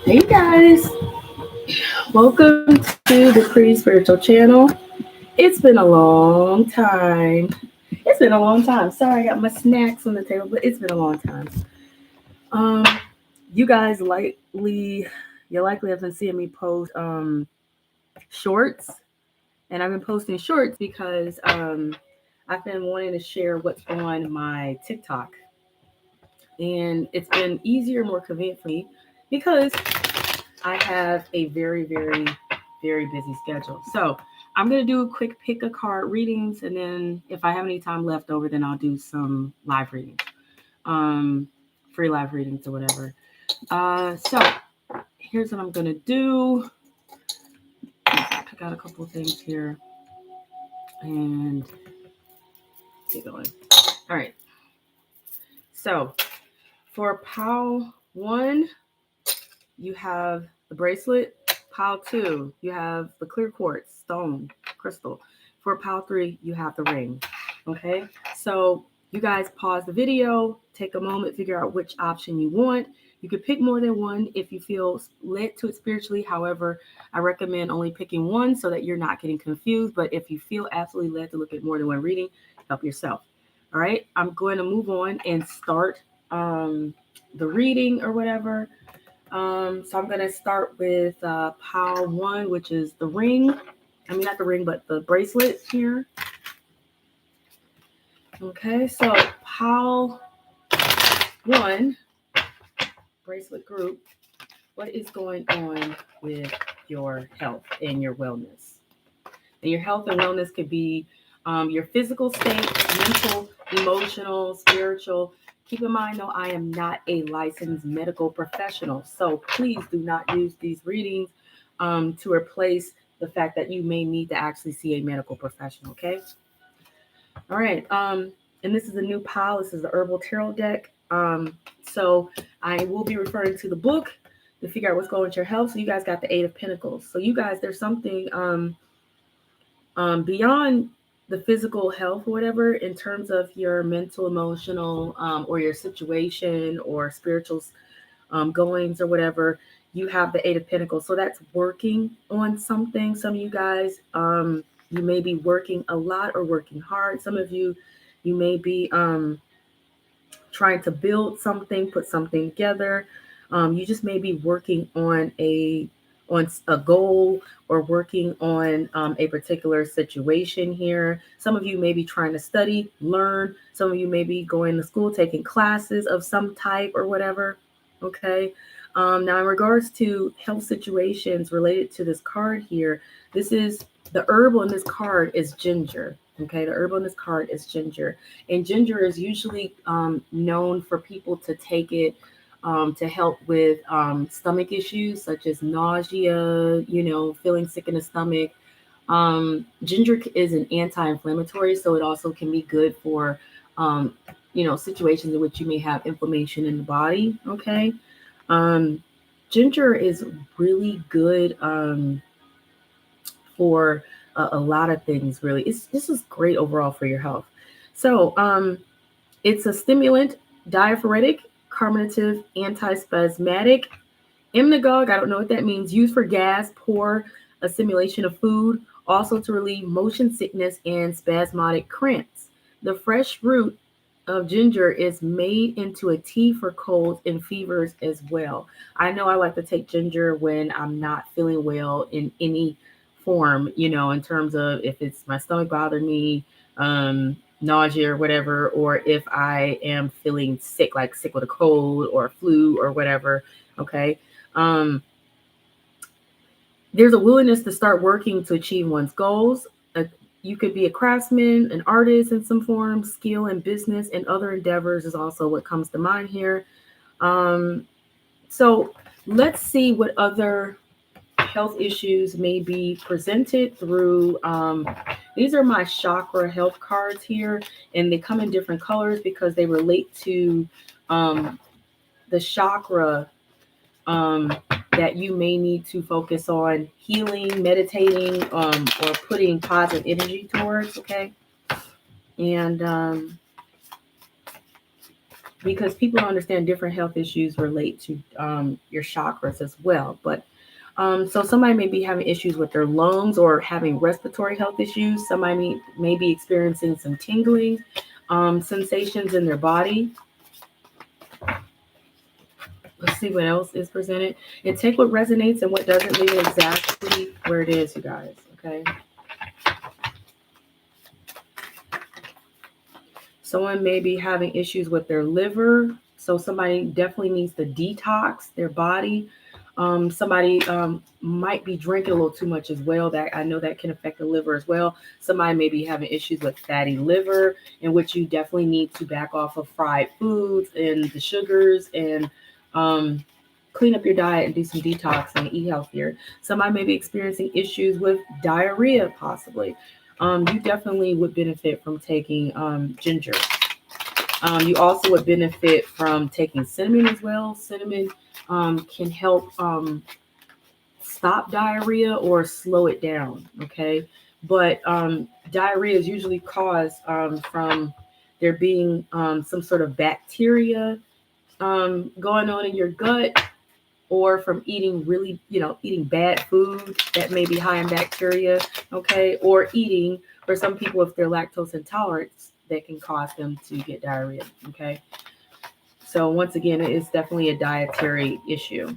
Hey guys, welcome to the Pretty Spiritual channel. It's been a long time. It's been a long time. Sorry, I got my snacks on the table, but it's been a long time. Um, you guys you likely have been seeing me post shorts, and I've been posting shorts because I've been wanting to share what's on my TikTok, and it's been easier, more convenient for me because I have a very busy schedule. So I'm going to do a quick pick a card readings. And then if I have any time left over, then I'll do some live readings, um, free live readings or whatever. So here's what I'm going to do. Pick out a couple of things here and get going. All right. So for pile 1, you have the bracelet. Pile 2, you have the clear quartz, stone, crystal. For pile 3, you have the ring. Okay, so you guys pause the video, take a moment, figure out which option you want. You could pick more than one if you feel led to it spiritually. However, I recommend only picking one so that you're not getting confused. But if you feel absolutely led to look at more than one reading, help yourself. All right, I'm going to move on and start the reading or whatever. So I'm going to start with pile 1, which is the ring. I mean, not the ring, but the bracelet here. Okay, so pile 1, bracelet group, what is going on with your health and your wellness? And your health and wellness could be your physical state, mental, emotional, spiritual. Keep in mind, though, I am not a licensed medical professional, so please do not use these readings to replace the fact that you may need to actually see a medical professional, okay? All right, and this is a new pile. This is the Herbal Tarot deck. So I will be referring to the book to figure out what's going on with your health. So you guys got the 8 of Pentacles. So you guys, there's something beyond the physical health or whatever in terms of your mental, emotional, or your situation or spiritual goings or whatever. You have the 8 of Pentacles. So that's working on something. Some of you guys, you may be working a lot or working hard. Some of you may be trying to build something, put something together. You just may be working on a goal or working on a particular situation here. Some of you may be trying to study, learn. Some of you may be going to school, taking classes of some type or whatever. Okay. Now, in regards to health situations related to this card here, this is the herb on this card is ginger. Okay, the herb on this card is ginger. And ginger is usually known for people to take it to help with stomach issues such as nausea, feeling sick in the stomach. Ginger is an anti-inflammatory, so it also can be good for, situations in which you may have inflammation in the body. Okay. Ginger is really good for a lot of things, really. This is great overall for your health. So it's a stimulant, diaphoretic, carminative, antispasmodic, emmenagogue, I don't know what that means, used for gas, poor assimilation of food, also to relieve motion sickness and spasmodic cramps. The fresh root of ginger is made into a tea for colds and fevers as well. I know I like to take ginger when I'm not feeling well in any form, in terms of if it's my stomach bothering me, nausea or whatever, or if I am feeling sick, like sick with a cold or flu or whatever. Okay. There's a willingness to start working to achieve one's goals. You could be a craftsman, an artist in some form. Skill in business and other endeavors is also what comes to mind here. So let's see what other health issues may be presented through. These are my chakra health cards here, and they come in different colors because they relate to the chakra that you may need to focus on healing, meditating, or putting positive energy towards. Okay. And because people understand different health issues relate to your chakras as well. But so somebody may be having issues with their lungs or having respiratory health issues. Somebody may be experiencing some tingling sensations in their body. Let's see what else is presented. And take what resonates and what doesn't, leave it exactly where it is, you guys. Okay. Someone may be having issues with their liver. So somebody definitely needs to detox their body. Somebody might be drinking a little too much as well. That I know that can affect the liver as well. Somebody may be having issues with fatty liver, in which you definitely need to back off of fried foods and the sugars and clean up your diet and do some detox and eat healthier. Somebody may be experiencing issues with diarrhea, possibly. You definitely would benefit from taking ginger. You also would benefit from taking cinnamon as well. Cinnamon can help stop diarrhea or slow it down. Okay. But diarrhea is usually caused from there being some sort of bacteria going on in your gut, or from eating really, eating bad food that may be high in bacteria. Okay. Or eating, for some people, if they're lactose intolerant, that can cause them to get diarrhea. Okay. So once again, it is definitely a dietary issue.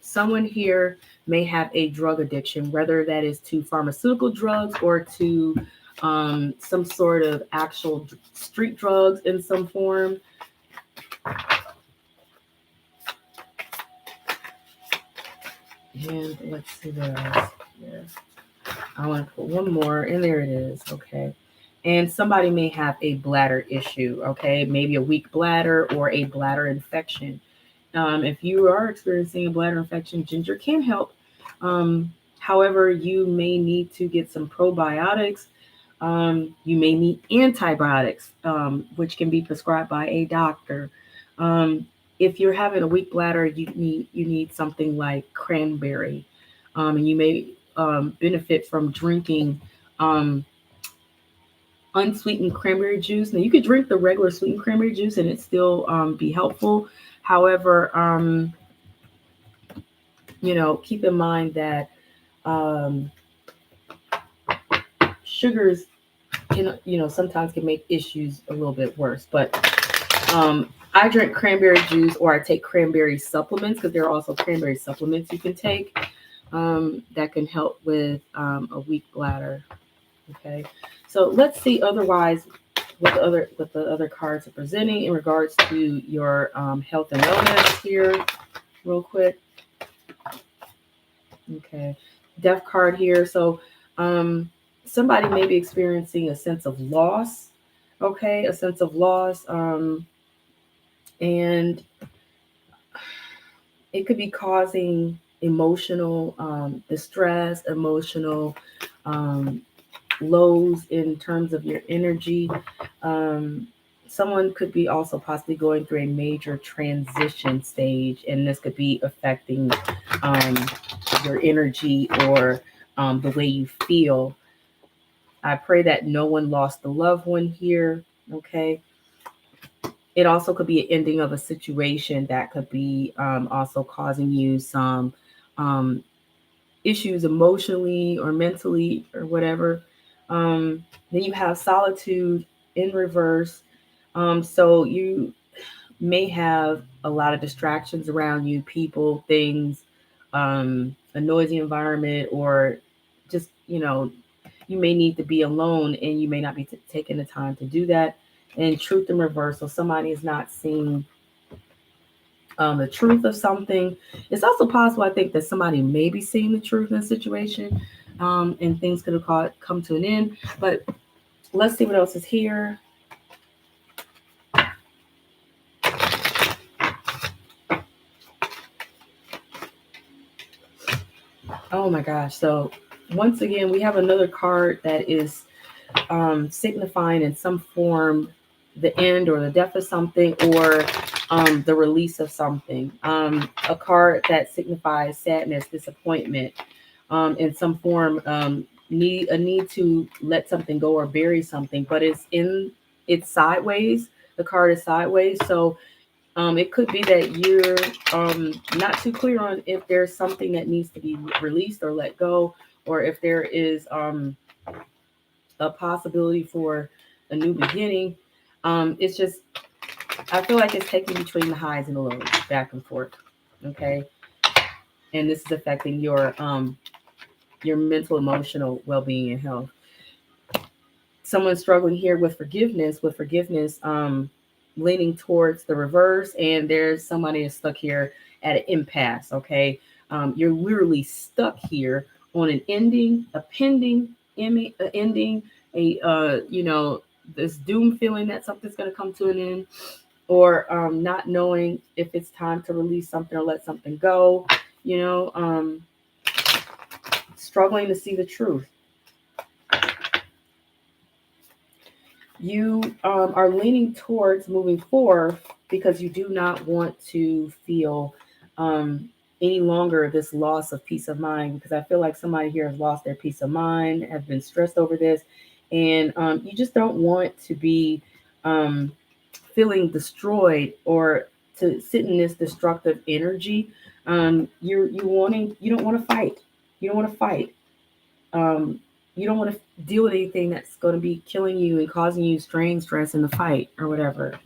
Someone here may have a drug addiction, whether that is to pharmaceutical drugs or to some sort of actual street drugs in some form. And let's see what else here. I want to put one more, and there it is. Okay. And somebody may have a bladder issue. Okay. Maybe a weak bladder or a bladder infection. If you are experiencing a bladder infection, ginger can help. However, you may need to get some probiotics. You may need antibiotics, which can be prescribed by a doctor. If you're having a weak bladder, you need something like cranberry, and you may benefit from drinking unsweetened cranberry juice. Now, you could drink the regular sweetened cranberry juice, and it still be helpful. However, keep in mind that sugars can, sometimes can make issues a little bit worse. But I drink cranberry juice, or I take cranberry supplements, because there are also cranberry supplements you can take that can help with a weak bladder. Okay, so let's see otherwise what the other cards are presenting in regards to your health and wellness here, real quick. Okay, death card here. So somebody may be experiencing a sense of loss. Okay, a sense of loss. And it could be causing emotional distress, emotional lows in terms of your energy. Someone could be also possibly going through a major transition stage, and this could be affecting your energy or the way you feel. I pray that no one lost a loved one here. Okay. It also could be an ending of a situation that could be also causing you some issues emotionally or mentally or whatever. Then you have solitude in reverse. So you may have a lot of distractions around you, people, things, a noisy environment, or just, you may need to be alone, and you may not be taking the time to do that. And truth in reverse. So somebody is not seeing the truth of something. It's also possible, I think, that somebody may be seeing the truth in a situation, and things could have come to an end. But let's see what else is here. Oh my gosh. So once again, we have another card that is signifying in some form the end or the death of something, or the release of something. A card that signifies sadness, disappointment, in some form, need to let something go or bury something, but it's sideways. The card is sideways. So it could be that you're not too clear on if there's something that needs to be released or let go, or if there is a possibility for a new beginning. It's just, I feel like it's taking between the highs and the lows, back and forth. Okay. And this is affecting your mental, emotional well-being and health. Someone struggling here with forgiveness, leaning towards the reverse, and there's somebody that's stuck here at an impasse. Okay. You're literally stuck here on an ending, a pending ending, this doom feeling that something's going to come to an end, or not knowing if it's time to release something or let something go, struggling to see the truth. You are leaning towards moving forward because you do not want to feel any longer this loss of peace of mind, because I feel like somebody here has lost their peace of mind, have been stressed over this, and you just don't want to be feeling destroyed or to sit in this destructive energy. You don't want to fight. You don't want to fight. You don't want to deal with anything that's going to be killing you and causing you strain, stress in the fight or whatever,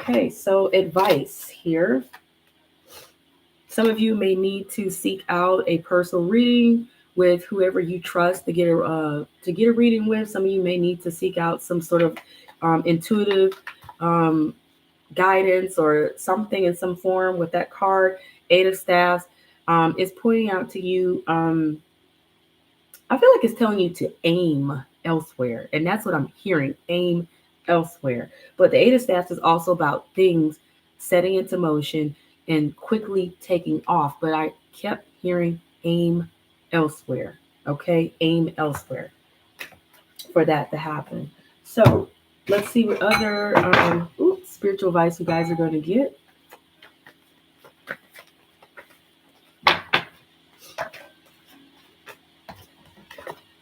Okay, so advice here. Some of you may need to seek out a personal reading with whoever you trust to get a reading with. Some of you may need to seek out some sort of intuitive guidance or something in some form with that card. Eight of Staffs is pointing out to you. I feel like it's telling you to aim elsewhere, and that's what I'm hearing. Aim elsewhere. But the Eight of Staffs is also about things setting into motion and quickly taking off. But I kept hearing aim elsewhere. Okay, aim elsewhere for that to happen. So let's see what other spiritual advice you guys are going to get.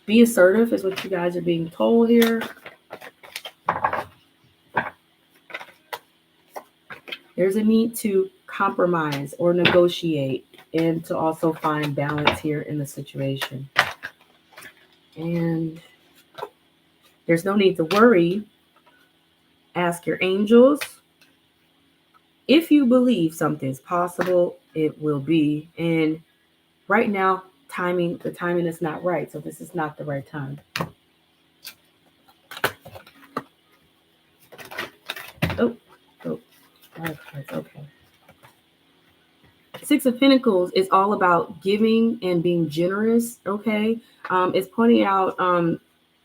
Be assertive is what you guys are being told here. There's a need to compromise or negotiate and to also find balance here in the situation. And there's no need to worry. Ask your angels. If you believe something is possible, it will be. And right now, the timing is not right. So this is not the right time. Okay. Six of Pentacles is all about giving and being generous. Okay. It's pointing out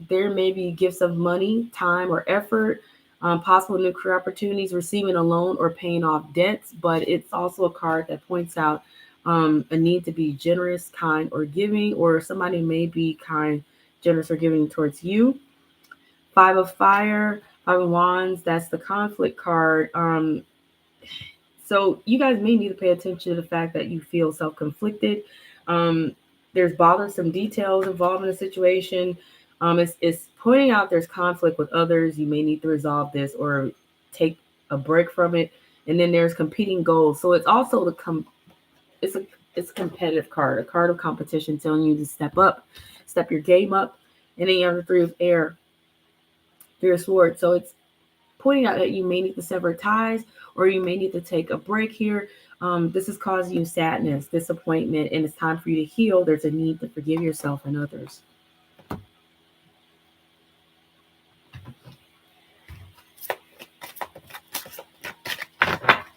there may be gifts of money, time, or effort, possible new career opportunities, receiving a loan, or paying off debts. But it's also a card that points out a need to be generous, kind, or giving, or somebody may be kind, generous, or giving towards you. Five of Fire, Five of Wands, that's the conflict card. So you guys may need to pay attention to the fact that you feel self-conflicted. There's bothersome details involved in the situation. It's pointing out there's conflict with others. You may need to resolve this or take a break from it. And then there's competing goals. So it's also it's a competitive card, a card of competition, telling you to step your game up. And then you have the Three of Air, Three of Swords. So it's pointing out that you may need to sever ties, or you may need to take a break here. This is causing you sadness, disappointment, and it's time for you to heal. There's a need to forgive yourself and others.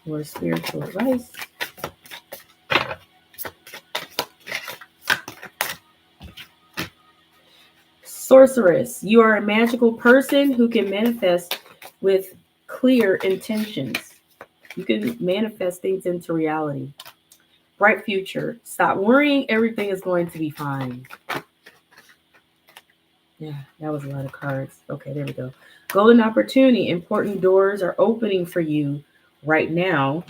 More spiritual advice. Sorceress, you are a magical person who can manifest with clear intentions. You can manifest things into reality. Bright future. Stop worrying. Everything is going to be fine. Yeah, that was a lot of cards. Okay, there we go. Golden opportunity. Important doors are opening for you right now.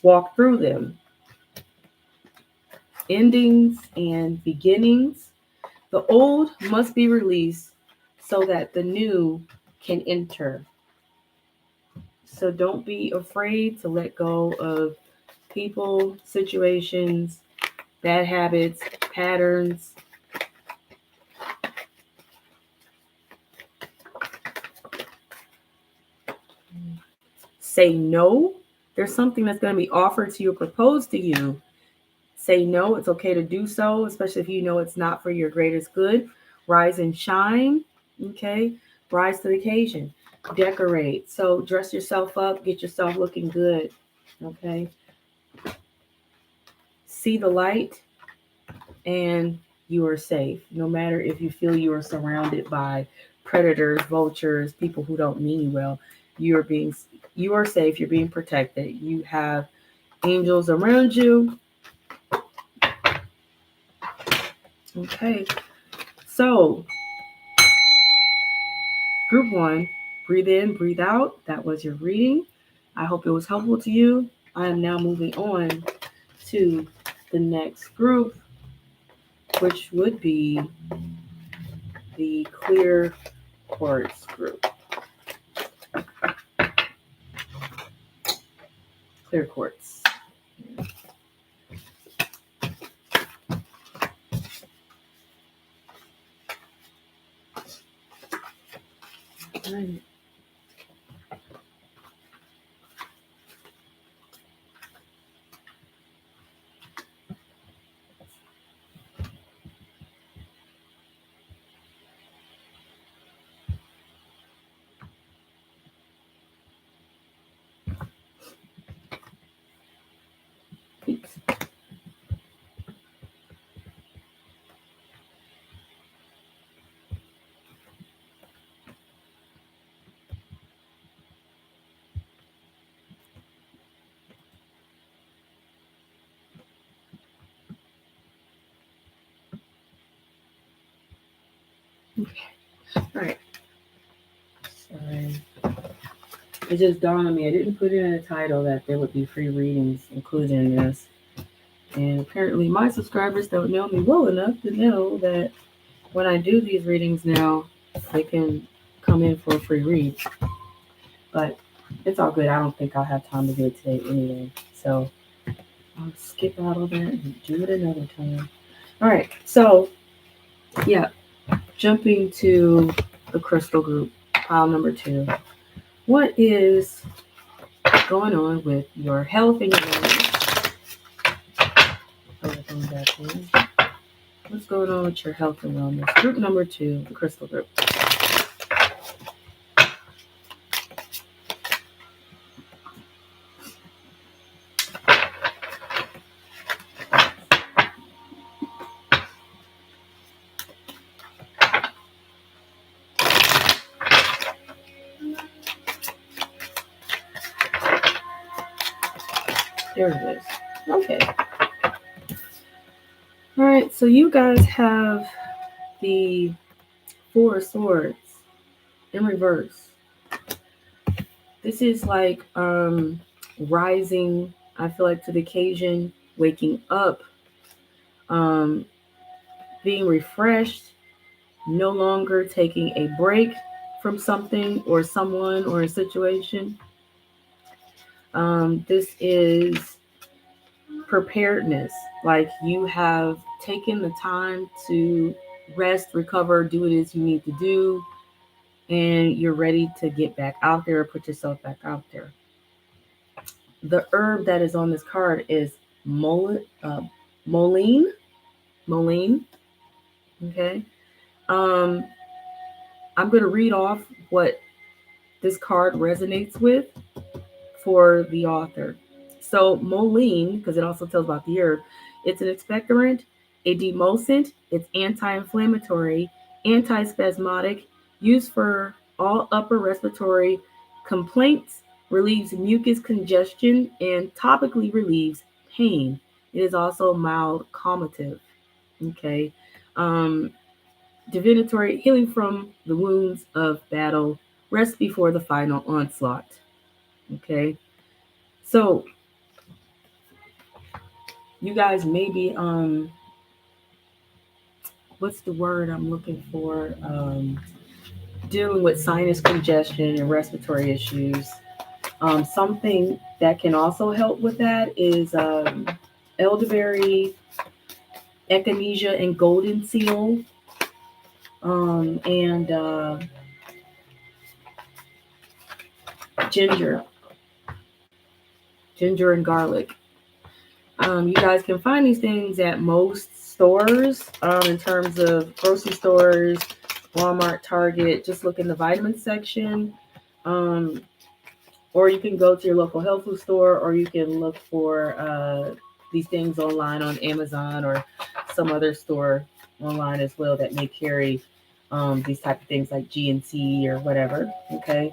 Walk through them. endings and beginnings. The old must be released so that the new can enter. So don't be afraid to let go of people, situations, bad habits, patterns. Say no. There's something that's going to be offered to you or proposed to you. Say no. It's okay to do so, especially if you know it's not for your greatest good. Rise and shine. Okay. Rise to the occasion. Decorate. So dress yourself up. Get yourself looking good. Okay. See the light and you are safe. No matter if you feel you are surrounded by predators, vultures, people who don't mean you well, you are safe, you're being protected. You have angels around you. Okay. So, group 1, breathe in, breathe out. That was your reading. I hope it was helpful to you. I am now moving on to the next group, which would be the clear quartz group. Clear quartz. Right. Okay. All right. Sorry. It just dawned on me. I didn't put in a title that there would be free readings included in this. And apparently my subscribers don't know me well enough to know that when I do these readings now, they can come in for a free read. But it's all good. I don't think I'll have time to do it today anyway. So I'll skip out of that and do it another time. All right. So, yeah, jumping to the crystal group, pile number 2. What is going on with your health and your wellness? What's going on with your health and wellness? Group number 2, the crystal group. There it is. Okay. All right. So you guys have the 4 of Swords in reverse. This is like rising, I feel like, to the occasion, waking up, being refreshed, no longer taking a break from something or someone or a situation. This is preparedness, like you have taken the time to rest, recover, do what it is you need to do, and you're ready to get back out there or put yourself back out there. The herb that is on this card is moline. Moline. Okay. I'm going to read off what this card resonates with for the author. So moline, because it also tells about the herb, it's an expectorant, a demulcent, it's anti-inflammatory, antispasmodic, used for all upper respiratory complaints, relieves mucus congestion, and topically relieves pain. It is also mild calmative. Okay. Divinatory, healing from the wounds of battle, rest before the final onslaught. Okay. So You guys maybe what's the word I'm looking for? Dealing with sinus congestion and respiratory issues. Something that can also help with that is elderberry, echinacea, and golden seal, and ginger, ginger and garlic. You guys can find these things at most stores, in terms of grocery stores, Walmart, Target. Just look in the vitamin section. Um, or you can go to your local health food store, or you can look for these things online on Amazon or some other store online as well that may carry these type of things like GNC or whatever. Okay.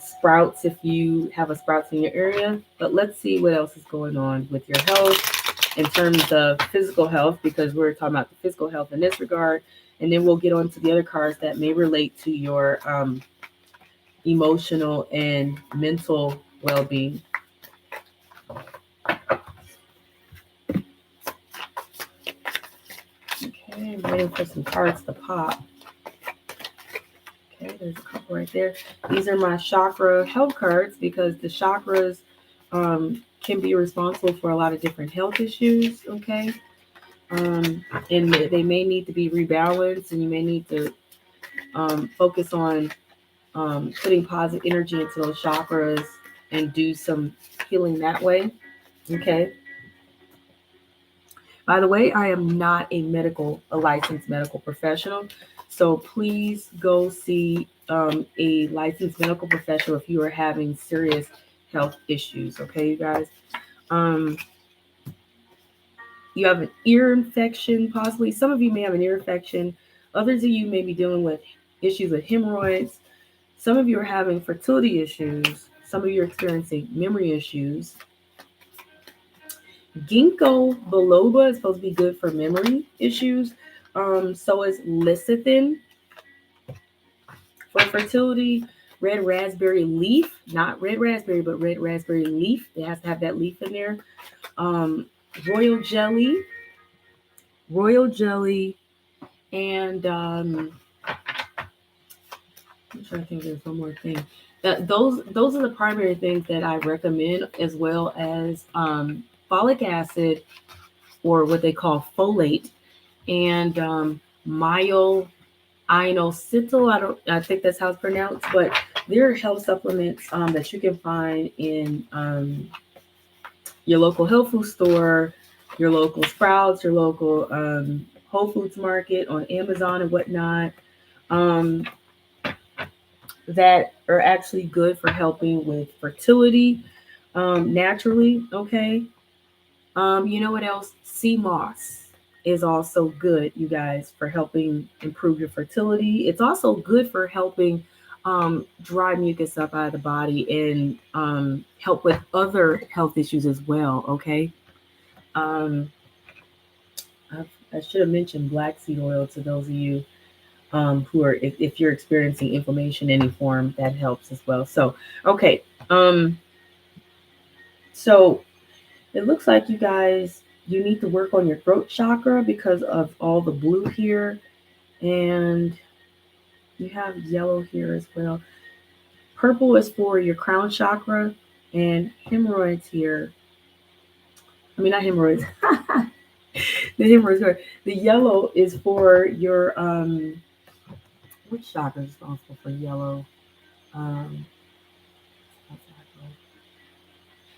Sprouts if you have a sprouts in your area. But let's see what else is going on with your health in terms of physical health, because we're talking about the physical health in this regard. And then we'll get on to the other cards that may relate to your emotional and mental well-being. Okay, I'm waiting for some cards to pop. Okay, there's a couple right there. These are my chakra health cards because the chakras can be responsible for a lot of different health issues. Okay, and they may need to be rebalanced, and you may need to focus on putting positive energy into those chakras and do some healing that way. Okay. By the way, I am not a licensed medical professional. So please go see a licensed medical professional if you are having serious health issues. Okay, you guys. Um, you have an ear infection, possibly. Some of you may have an ear infection. Others of you may be dealing with issues with hemorrhoids. Some of you are having fertility issues. Some of you are experiencing memory issues. Ginkgo biloba is supposed to be good for memory issues. So is lecithin for fertility. Red raspberry leaf, not red raspberry, but red raspberry leaf. It has to have that leaf in there. Royal jelly, and I'm trying to think there's one more thing. Those are the primary things that I recommend, as well as folic acid, or what they call folate, and myoinositol. I think that's how it's pronounced, but there are health supplements that you can find in your local health food store, your local Sprouts, your local Whole Foods market, on Amazon and whatnot, that are actually good for helping with fertility naturally. Okay. You know what else? Sea moss is also good, you guys, for helping improve your fertility. It's also good for helping dry mucus up out of the body and help with other health issues as well. Okay. Um, I should have mentioned black seed oil to those of you who are, if you're experiencing inflammation in any form, that helps as well. So, okay. So it looks like you guys, you need to work on your throat chakra because of all the blue here. And you have yellow here as well. Purple is for your crown chakra, and hemorrhoids here. I mean, not hemorrhoids. The hemorrhoids are. The yellow is for your which chakra is responsible for yellow? Um,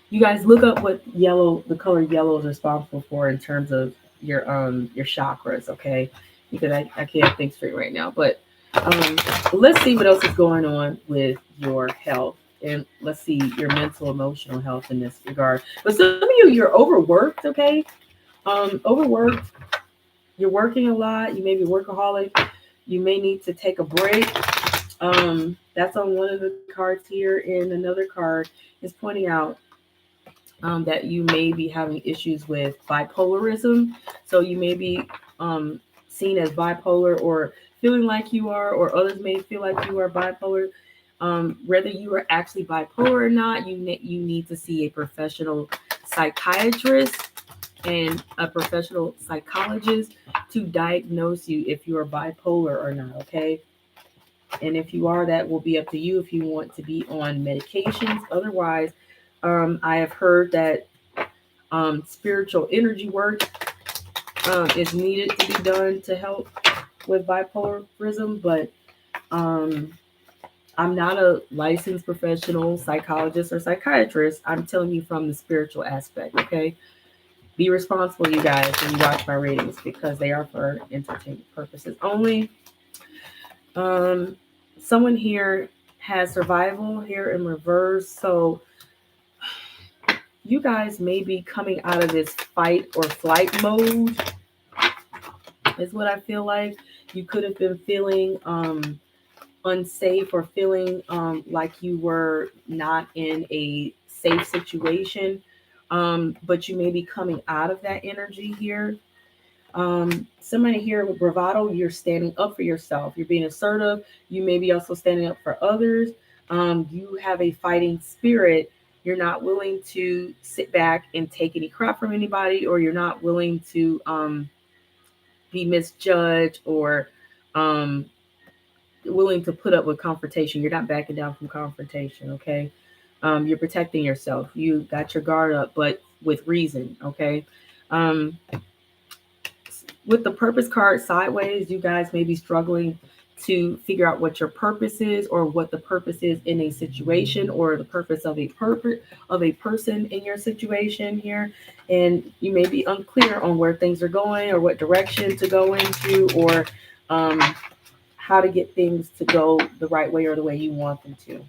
you guys look up what yellow, the color yellow is responsible for in terms of your chakras, okay? Because I can't think straight right now. But let's see what else is going on with your health. And let's see your mental, emotional health in this regard. But some of you, you're overworked, okay? Overworked. You're working a lot. You may be workaholic. You may need to take a break. That's on one of the cards here. And another card is pointing out that you may be having issues with bipolarism. So you may be seen as bipolar, or feeling like you are, or others may feel like you are bipolar. Whether you are actually bipolar or not, you need to see a professional psychiatrist and a professional psychologist to diagnose you if you are bipolar or not, okay? And if you are, that will be up to you if you want to be on medications. Otherwise, I have heard that spiritual energy work is needed to be done to help with bipolarism, but I'm not a licensed professional psychologist or psychiatrist. I'm telling you from the spiritual aspect, okay? Be responsible, you guys, when you watch my readings because they are for entertainment purposes only. Someone here has survival here in reverse, so you guys may be coming out of this fight or flight mode, is what I feel like. You could have been feeling unsafe or feeling like you were not in a safe situation, but you may be coming out of that energy here. Somebody here with bravado, you're standing up for yourself. You're being assertive. You may be also standing up for others. You have a fighting spirit. You're not willing to sit back and take any crap from anybody, or you're not willing to be misjudged or willing to put up with confrontation. You're not backing down from confrontation, okay? You're protecting yourself. You got your guard up, but with reason, okay? With the purpose card sideways, you guys may be struggling to figure out what your purpose is or what the purpose is in a situation or the purpose of a person in your situation here. And you may be unclear on where things are going or what direction to go into or how to get things to go the right way or the way you want them to.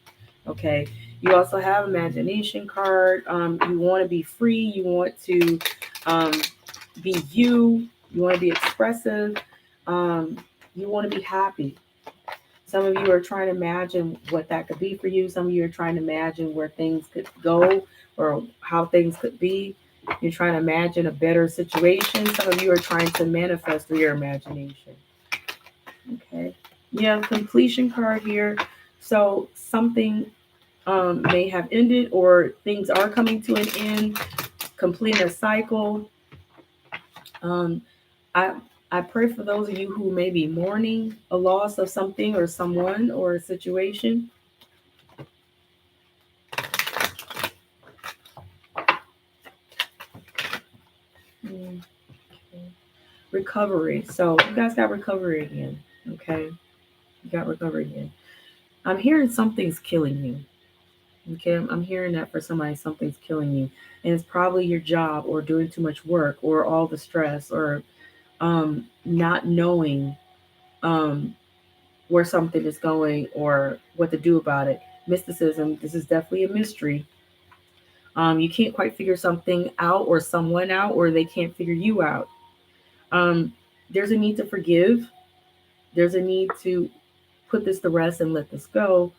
Okay. You also have imagination card. You want to be free. You want to be you. You want to be expressive. You want to be happy. Some of you are trying to imagine what that could be for you. Some of you are trying to imagine where things could go or how things could be. You're trying to imagine a better situation. Some of you are trying to manifest through your imagination. Okay. Yeah, completion card here. So something may have ended or things are coming to an end, completing a cycle. I pray for those of you who may be mourning a loss of something or someone or a situation. Okay. Recovery. So you guys got recovery again. Okay. You got recovery again. I'm hearing something's killing you. Okay. I'm hearing that for somebody, something's killing you. And it's probably your job or doing too much work or all the stress or not knowing where something is going or what to do about it. Mysticism, this is definitely a mystery. You can't quite figure something out or someone out, or they can't figure you out. There's a need to forgive. There's a need to put this to rest and let this go.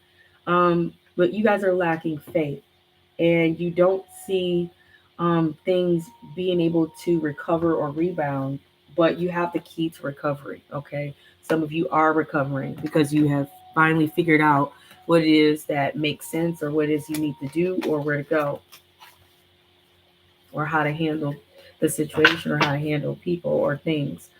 But you guys are lacking faith and you don't see things being able to recover or rebound, but you have the key to recovery. Okay. Some of you are recovering because you have finally figured out what it is that makes sense or what it is you need to do or where to go or how to handle the situation or how to handle people or things.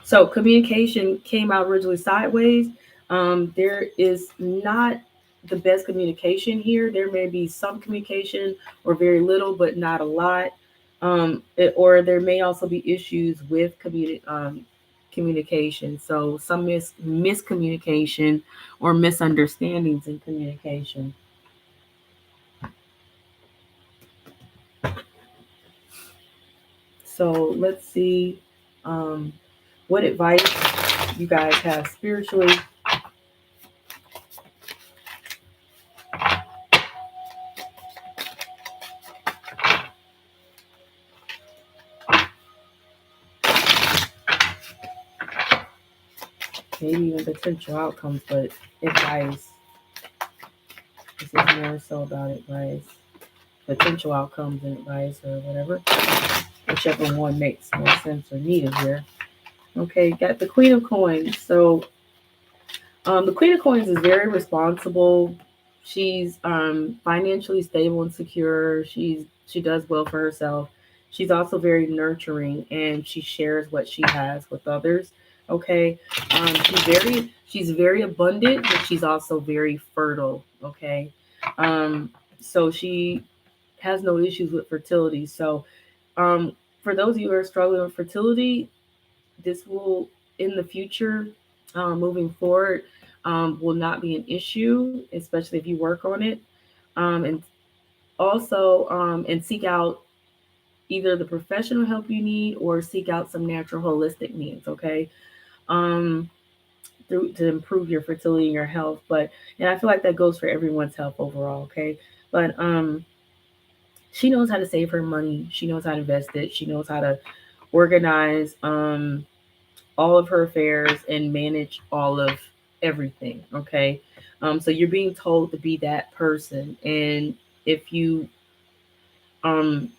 So communication came out originally sideways. There is not the best communication here. There may be some communication or very little, but not a lot. Or there may also be issues with communication. So some miscommunication or misunderstandings in communication. So let's see what advice you guys have spiritually. Maybe even potential outcomes, but advice. This is more so about advice. Potential outcomes and advice or whatever. Whichever one makes more sense or needed here. Okay, got the Queen of Coins. So the Queen of Coins is very responsible. She's financially stable and secure. She does well for herself. She's also very nurturing, and she shares what she has with others. Okay, she's very abundant, but she's also very fertile. Okay, um, so she has no issues with fertility. So um, for those of you who are struggling with fertility, this will in the future, moving forward, will not be an issue, especially if you work on it. And also, and seek out either the professional help you need or seek out some natural holistic means. Okay. Um, to improve your fertility and your health. But and I feel like that goes for everyone's health overall. Okay. But she knows how to save her money. She knows how to invest it. She knows how to organize all of her affairs and manage all of everything. Okay. So you're being told to be that person. And if you um,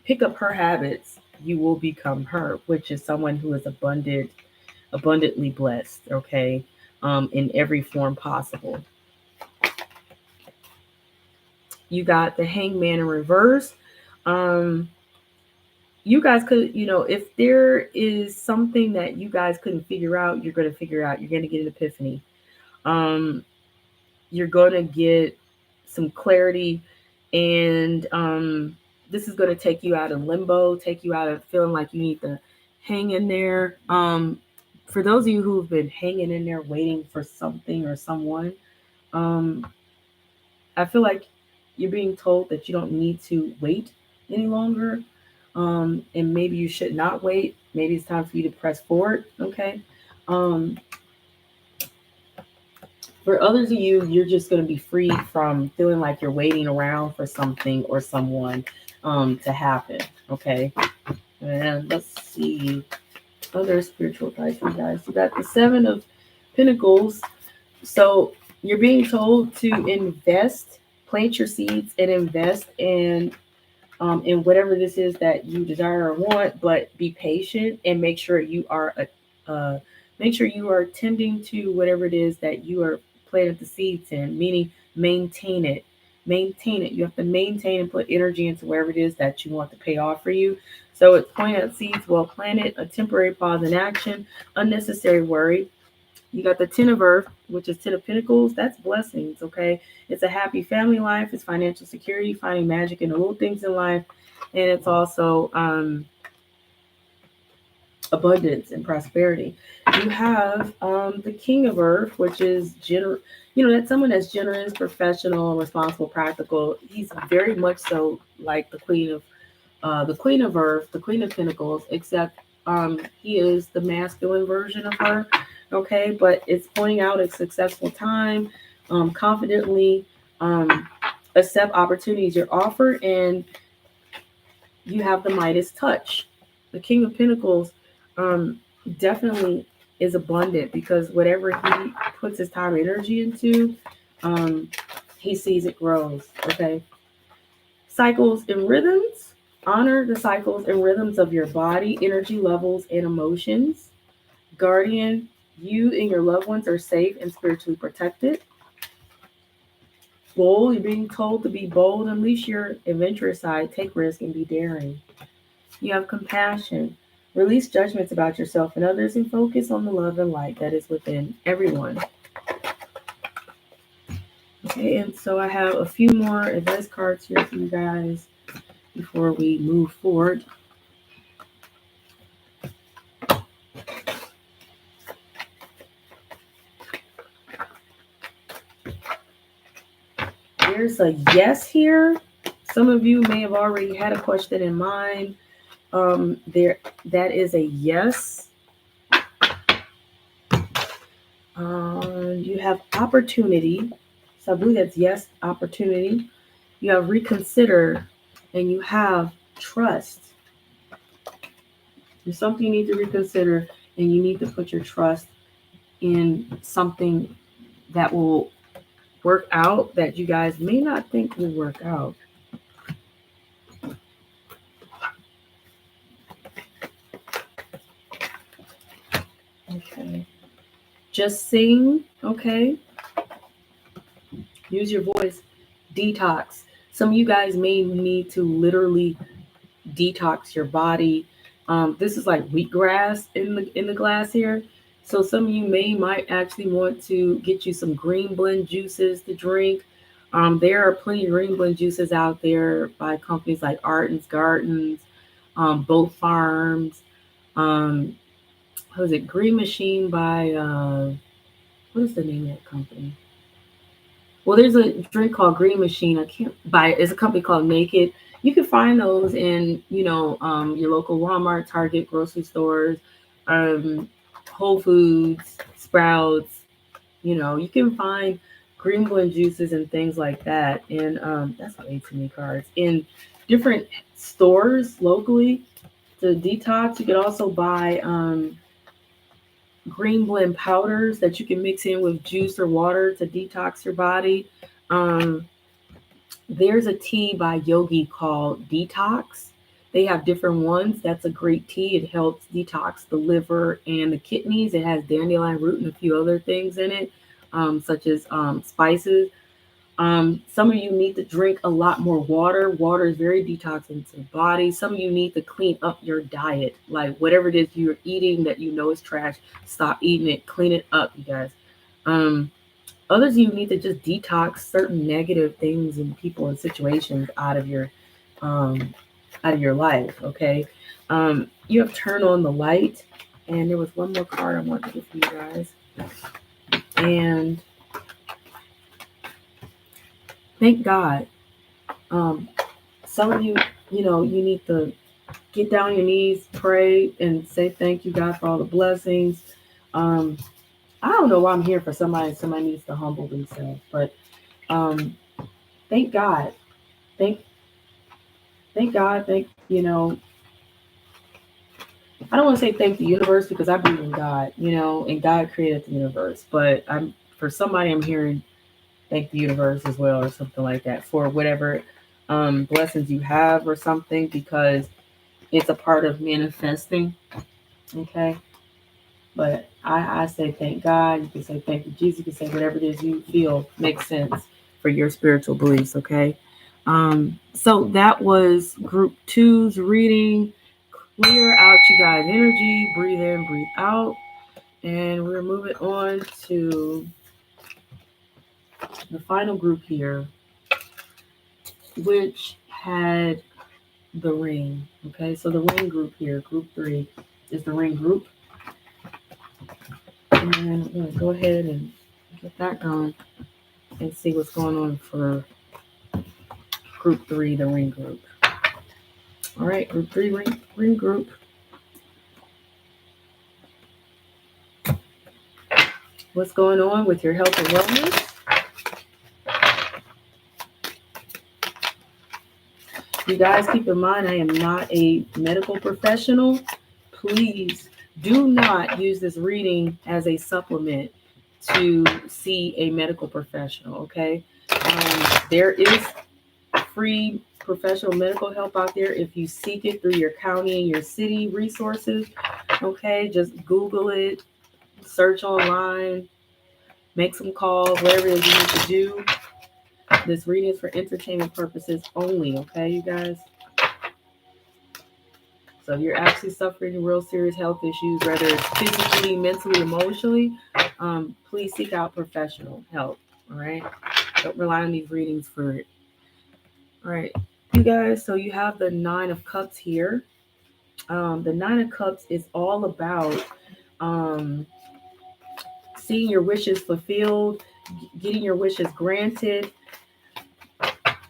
pick up her habits, you will become her, which is someone who is abundantly blessed. Okay. In every form possible. You got the hangman in reverse. Um, you guys could, if there is something that you guys couldn't figure out, you're going to figure out. You're going to get an epiphany. Um, you're going to get some clarity, and this is going to take you out of limbo, take you out of feeling like you need to hang in there. For those of you who've been hanging in there waiting for something or someone, um, I feel like you're being told that you don't need to wait any longer. And maybe you should not wait. Maybe it's time for you to press forward. Okay. Um, for others of you, you're just going to be free from feeling like you're waiting around for something or someone to happen. Okay. And let's see other spiritual advice, you guys. You got the Seven of Pentacles. So you're being told to invest, plant your seeds, and invest in whatever this is that you desire or want. But be patient and make sure you are tending to whatever it is that you are planting the seeds in. Meaning, maintain it. Maintain it. You have to maintain and put energy into wherever it is that you want to pay off for you. So it's pointing at seeds well planted, a temporary pause in action, unnecessary worry. You got the Ten of Earth, which is Ten of Pentacles. That's blessings, okay? It's a happy family life. It's financial security, finding magic in the little things in life. And it's also abundance and prosperity. You have the King of Earth, which is that's someone that's generous, professional, responsible, practical. He's very much so like the Queen of Earth, the Queen of Pentacles, except he is the masculine version of her. Okay, but it's pointing out a successful time, confidently accept opportunities you're offered, and you have the Midas touch. The King of Pentacles definitely is abundant because whatever he puts his time and energy into, he sees it grows. Okay, cycles and rhythms. Honor the cycles and rhythms of your body, energy levels, and emotions. Guardian, you and your loved ones are safe and spiritually protected. Bold, you're being told to be bold, unleash your adventurous side, take risks, and be daring. You have compassion. Release judgments about yourself and others and focus on the love and light that is within everyone. Okay, and so I have a few more advice cards here for you guys before we move forward. There's a yes here. Some of you may have already had a question in mind. That is a yes. You have opportunity. So I believe that's yes, opportunity. You have reconsider, and you have trust. There's something you need to reconsider, and you need to put your trust in something that will work out that you guys may not think will work out. Okay. Just sing, okay? Use your voice. Detox. Some of you guys may need to literally detox your body. This is like wheatgrass in the glass here. So some of you might actually want to get you some green blend juices to drink. There are plenty of green blend juices out there by companies like Arden's Gardens, Boat Farms. Um, what is it? Green Machine by what is the name of that company? Well, there's a drink called Green Machine. I can't buy it. It's a company called Naked. You can find those in, your local Walmart, Target, grocery stores, um, Whole Foods, Sprouts. You can find green blend juices and things like that. And that's way too many cards in different stores locally to detox. You could also buy green blend powders that you can mix in with juice or water to detox your body. Um, there's a tea by Yogi called Detox. They have different ones. That's a great tea. It helps detox the liver and the kidneys. It has dandelion root and a few other things in it, such as spices. Some of you need to drink a lot more water. Water is very detoxing to the body. Some of you need to clean up your diet. Like whatever it is you're eating that you know is trash, stop eating it. Clean it up, you guys. Um, Others, you need to just detox certain negative things and people and situations um, out of your life. Okay. You have turned on the light, and there was one more card I wanted to give for you guys. And thank God. Some of you, you need to get down on your knees, pray, and say thank you, God, for all the blessings. Um, I don't know why I'm here for somebody. Somebody needs to humble themselves, but um, thank God. Thank, thank God. I don't want to say thank the universe because I believe in God, and God created the universe. But for somebody, I'm hearing thank the universe as well, or something like that, for whatever blessings you have or something, because it's a part of manifesting. Okay. But I say thank God. You can say thank you, Jesus. You can say whatever it is you feel makes sense for your spiritual beliefs. Okay. So that was group two's reading. Clear out you guys' energy. Breathe in, breathe out. And we're moving on to the final group here, which had the ring. Okay. So the ring group here, group three, is the ring group. And I'm going to go ahead and get that going and see what's going on for group three, the ring group. All right, group three, ring group. What's going on with your health and wellness? You guys keep in mind, I am not a medical professional. Please do not use this reading as a supplement to see a medical professional, okay? There is free professional medical help out there if you seek it through your county and your city resources. Okay, just Google it, search online, make some calls, whatever it is you need to do. This reading is for entertainment purposes only, okay, you guys? So if you're actually suffering real serious health issues, whether it's physically, mentally, emotionally, please seek out professional help, all right? Don't rely on these readings for it. All right, you guys, so you have the Nine of Cups here. The Nine of Cups is all about seeing your wishes fulfilled, getting your wishes granted.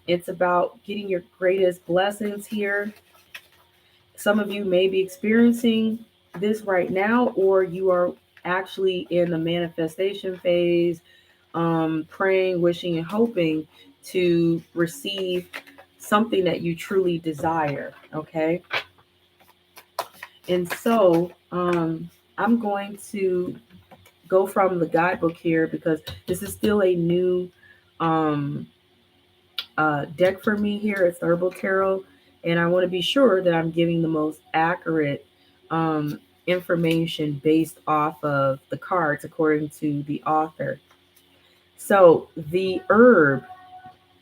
It's about getting your greatest blessings here. Some of you may be experiencing this right now, or you are actually in the manifestation phase, praying, wishing, and hoping to receive something that you truly desire. Okay. And so I'm going to go from the guidebook here because this is still a new deck for me here. It's Herbal Tarot. And I want to be sure that I'm giving the most accurate information based off of the cards according to the author. So the herb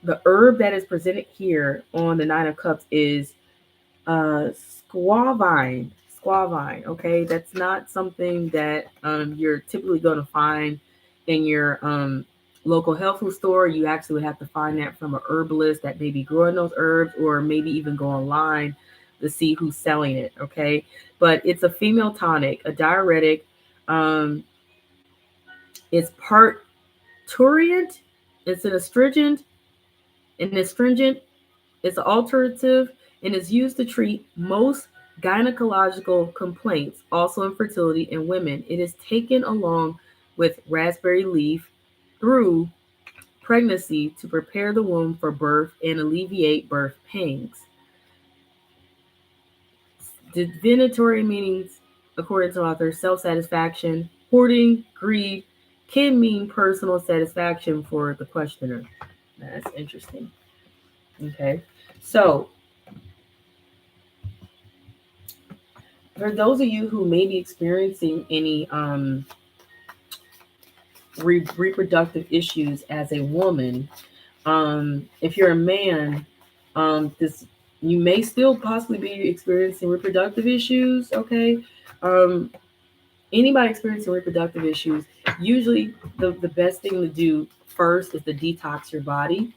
that is presented here on the Nine of Cups is squavine. Squavine. Okay, that's not something that you're typically going to find in your local health food store. You actually would have to find that from a herbalist that may be growing those herbs, or maybe even go online to see who's selling it. Okay, but it's a female tonic, a diuretic. Um, it's parturient. It's an astringent. It's an alternative and is used to treat most gynecological complaints, also infertility in women. It is taken along with raspberry leaf through pregnancy to prepare the womb for birth and alleviate birth pains. Divinatory meanings, according to author, self satisfaction, hoarding, greed, can mean personal satisfaction for the questioner. That's interesting. Okay. So, for those of you who may be experiencing any reproductive issues as a woman, if you're a man, this you may still possibly be experiencing reproductive issues. Okay, um, anybody experiencing reproductive issues, usually the best thing to do first is to detox your body,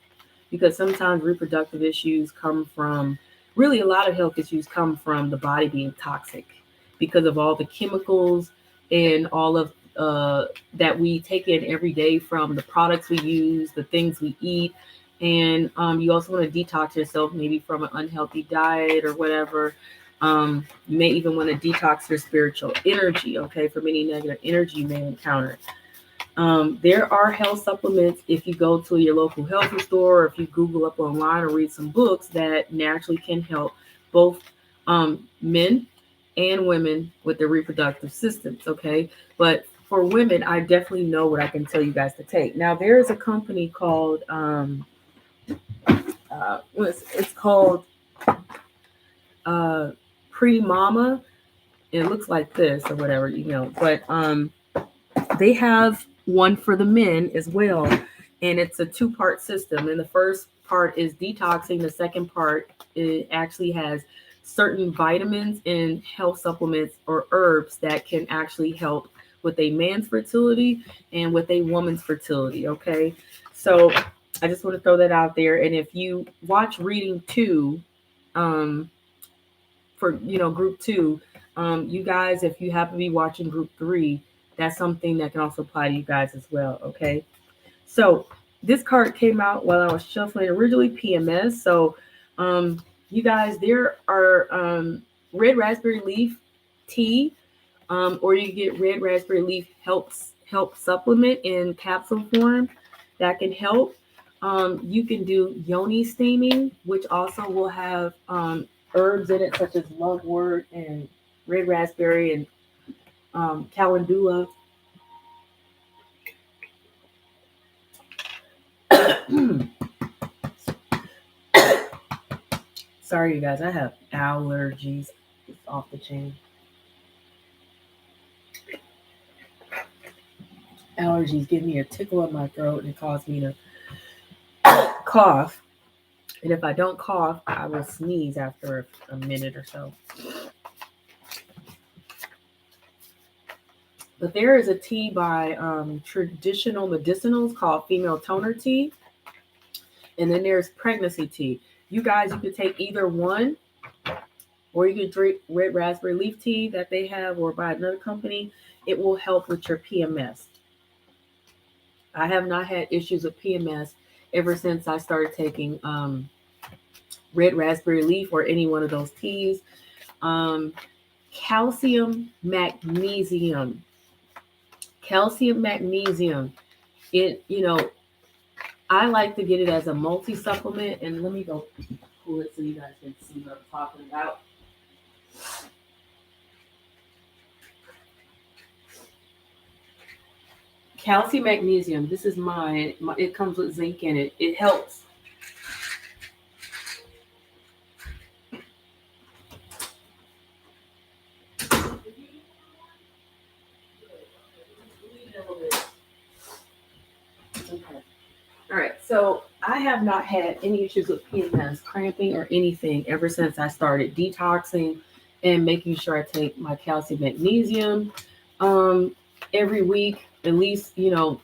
because sometimes reproductive issues come from, really a lot of health issues come from the body being toxic because of all the chemicals and all of that we take in every day from the products we use, the things we eat. And you also want to detox yourself maybe from an unhealthy diet or whatever. You may even want to detox your spiritual energy, okay, from any negative energy you may encounter. There are health supplements if you go to your local health food store, or if you Google up online or read some books that naturally can help both men and women with their reproductive systems. Okay, but for women, I definitely know what I can tell you guys to take. Now, there is a company called it's called uh, Pre Mama. It looks like this or whatever, but they have one for the men as well, and it's a two-part system. And the first part is detoxing. The second part, it actually has certain vitamins and health supplements or herbs that can actually help with a man's fertility and with a woman's fertility. Okay, so I just want to throw that out there. And if you watch reading 2, um, for group 2, you guys, if you happen to be watching group 3, that's something that can also apply to you guys as well. Okay, so this card came out while I was shuffling, originally PMS. So you guys, there are red raspberry leaf tea, or you get red raspberry leaf help supplement in capsule form that can help. You can do yoni steaming, which also will have herbs in it such as lugwort and red raspberry and calendula. Sorry, you guys, I have allergies. It's off the chain. Allergies give me a tickle in my throat and it cause me to cough. And if I don't cough, I will sneeze after a minute or so. But there is a tea by Traditional Medicinals called Female Toner Tea. And then there's pregnancy tea. You guys, you can take either one, or you can drink red raspberry leaf tea that they have or by another company. It will help with your PMS. I have not had issues with PMS ever since I started taking red raspberry leaf or any one of those teas. Um, calcium, magnesium. Calcium, magnesium. I like to get it as a multi supplement. And let me go pull it so you guys can see what I'm talking about. Calcium, magnesium. This is mine. It comes with zinc in it. It helps. Okay. So I have not had any issues with PMS, cramping, or anything ever since I started detoxing and making sure I take my calcium magnesium um, every week, at least,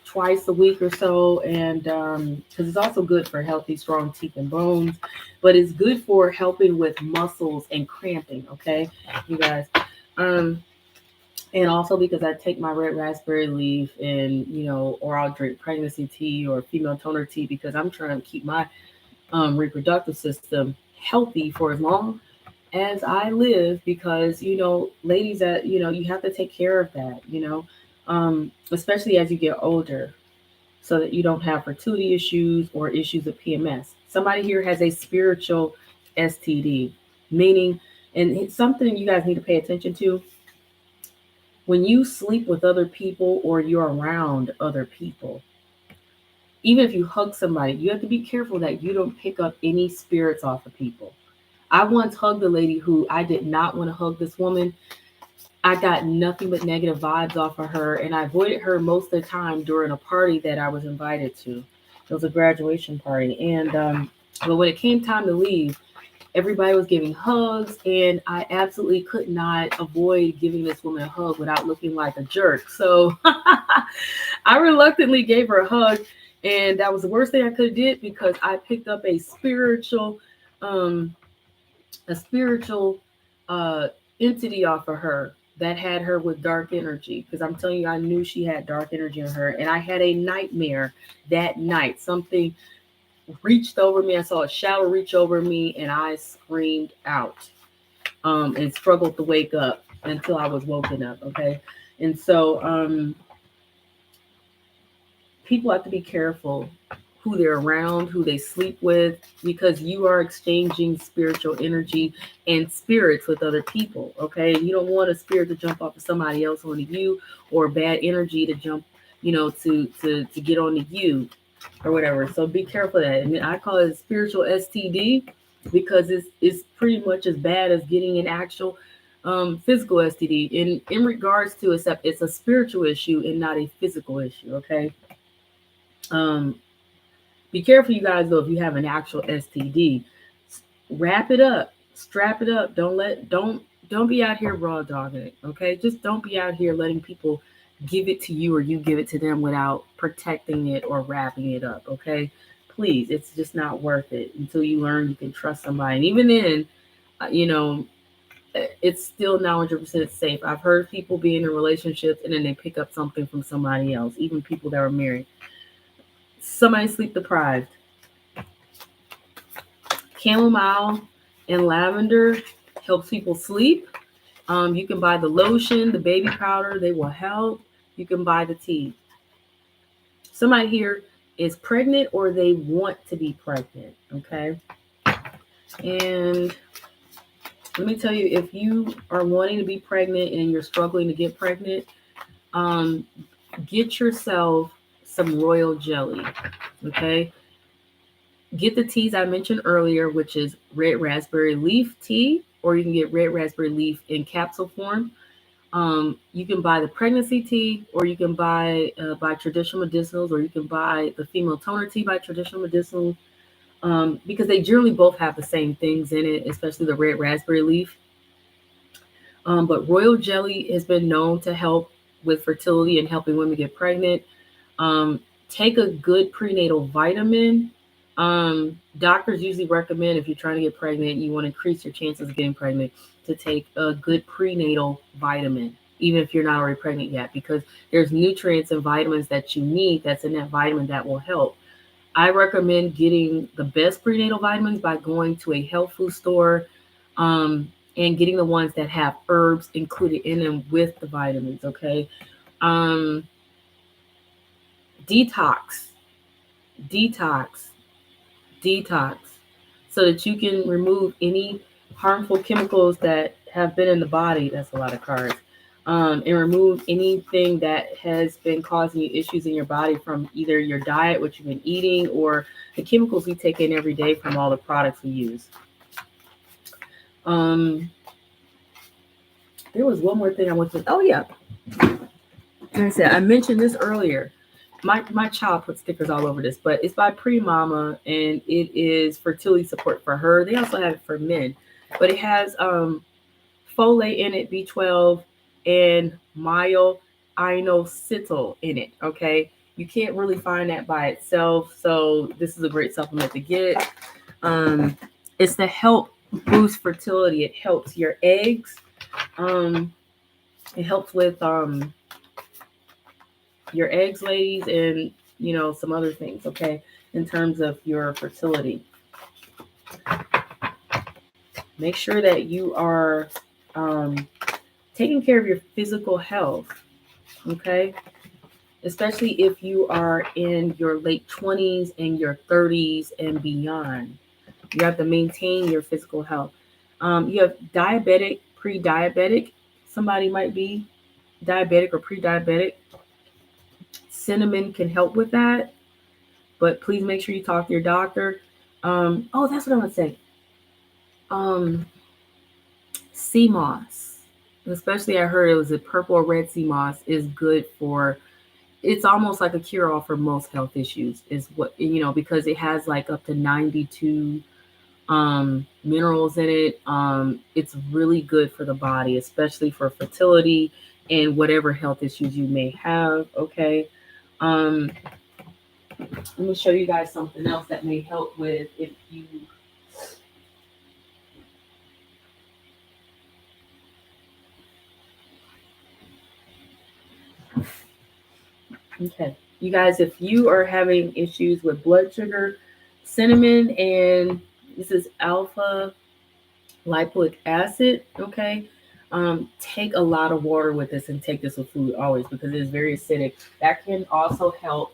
twice a week or so. And because it's also good for healthy, strong teeth and bones, but it's good for helping with muscles and cramping. Okay, you guys. Um, and also because I take my red raspberry leaf and, or I'll drink pregnancy tea or female toner tea because I'm trying to keep my reproductive system healthy for as long as I live because, ladies that, you have to take care of that, especially as you get older so that you don't have fertility issues or issues of PMS. Somebody here has a spiritual STD, meaning, and it's something you guys need to pay attention to when you sleep with other people or you're around other people, even if you hug somebody, you have to be careful that you don't pick up any spirits off of people. I once hugged a lady who I did not want to hug this woman. I got nothing but negative vibes off of her, and I avoided her most of the time during a party that I was invited to. It was a graduation party. And but when it came time to leave, everybody was giving hugs, and I absolutely could not avoid giving this woman a hug without looking like a jerk. So I reluctantly gave her a hug, and that was the worst thing I could have did because I picked up um, a spiritual entity off of her that had her with dark energy. Because I'm telling you, I knew she had dark energy in her, and I had a nightmare that night. Something reached over me. I saw a shadow reach over me, and I screamed out and struggled to wake up until I was woken up. Okay. And so people have to be careful who they're around, who they sleep with, because you are exchanging spiritual energy and spirits with other people. Okay. You don't want a spirit to jump off of somebody else onto you, or bad energy to jump, to get onto you or whatever. So be careful of that. I mean, I call it a spiritual STD because it's pretty much as bad as getting an actual physical STD. In regards to, except it's a spiritual issue and not a physical issue. Okay. Um, be careful, you guys. Though, if you have an actual STD, wrap it up, strap it up. Don't be out here raw dogging it. Okay. Just don't be out here letting people give it to you or you give it to them without protecting it or wrapping it up. Okay. Please, it's just not worth it until you learn you can trust somebody. And even then, it's still not 100% safe. I've heard people be in relationships and then they pick up something from somebody else, even people that are married. Somebody sleep deprived. Chamomile and lavender helps people sleep. You can buy the lotion, the baby powder, they will help. You can buy the tea. Somebody here is pregnant or they want to be pregnant, okay? And let me tell you, if you are wanting to be pregnant and you're struggling to get pregnant, get yourself some royal jelly, okay? Get the teas I mentioned earlier, which is red raspberry leaf tea, or you can get red raspberry leaf in capsule form. You can buy the pregnancy tea, or you can buy traditional medicinals, or you can buy the female toner tea by traditional medicinals, because they generally both have the same things in it, especially the red raspberry leaf. But royal jelly has been known to help with fertility and helping women get pregnant. Take a good prenatal vitamin. Doctors usually recommend, if you're trying to get pregnant, you want to increase your chances of getting pregnant, to take a good prenatal vitamin, even if you're not already pregnant yet, because there's nutrients and vitamins that you need that's in that vitamin that will help. I recommend getting the best prenatal vitamins by going to a health food store and getting the ones that have herbs included in them with the vitamins, okay? Detox, detox, detox, so that you can remove any harmful chemicals that have been in the body. That's a lot of cards. And remove anything that has been causing you issues in your body from either your diet, what you've been eating, or the chemicals we take in every day from all the products we use. There was one more thing I want to. Oh yeah, like I said, I mentioned this earlier. my child put stickers all over this, but it's by Pre Mama, and it is fertility support for her. They also have it for men, but it has folate in it, B12, and myo-inositol in it. Okay, you can't really find that by itself, so this is a great supplement to get. It's to help boost fertility. It helps your eggs. It helps with your eggs, ladies, and some other things. Okay, in terms of your fertility, make sure that you are taking care of your physical health. Okay, especially if you are in your late 20s and your 30s and beyond. You have to maintain your physical health. You have diabetic, pre-diabetic. Somebody might be diabetic or pre-diabetic. Cinnamon can help with that, but please make sure you talk to your doctor. That's what I'm gonna say. Sea moss, especially I heard it was a purple or red sea moss, is good for. It's almost like a cure-all for most health issues. Is what because it has like up to 92 minerals in it. It's really good for the body, especially for fertility and whatever health issues you may have. Okay. Let me show you guys something else that may help with if you. Okay, you guys, if you are having issues with blood sugar, cinnamon, and this is alpha lipoic acid. Okay, take a lot of water with this, and take this with food always because it is very acidic. That can also help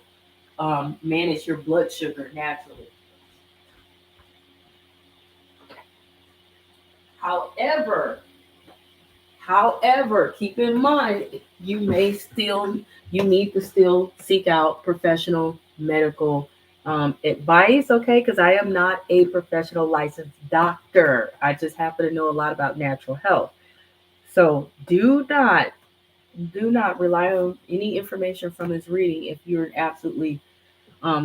manage your blood sugar naturally. However, keep in mind you need to still seek out professional medical advice, okay? Because I am not a professional licensed doctor. I just happen to know a lot about natural health. So do not rely on any information from this reading if you're absolutely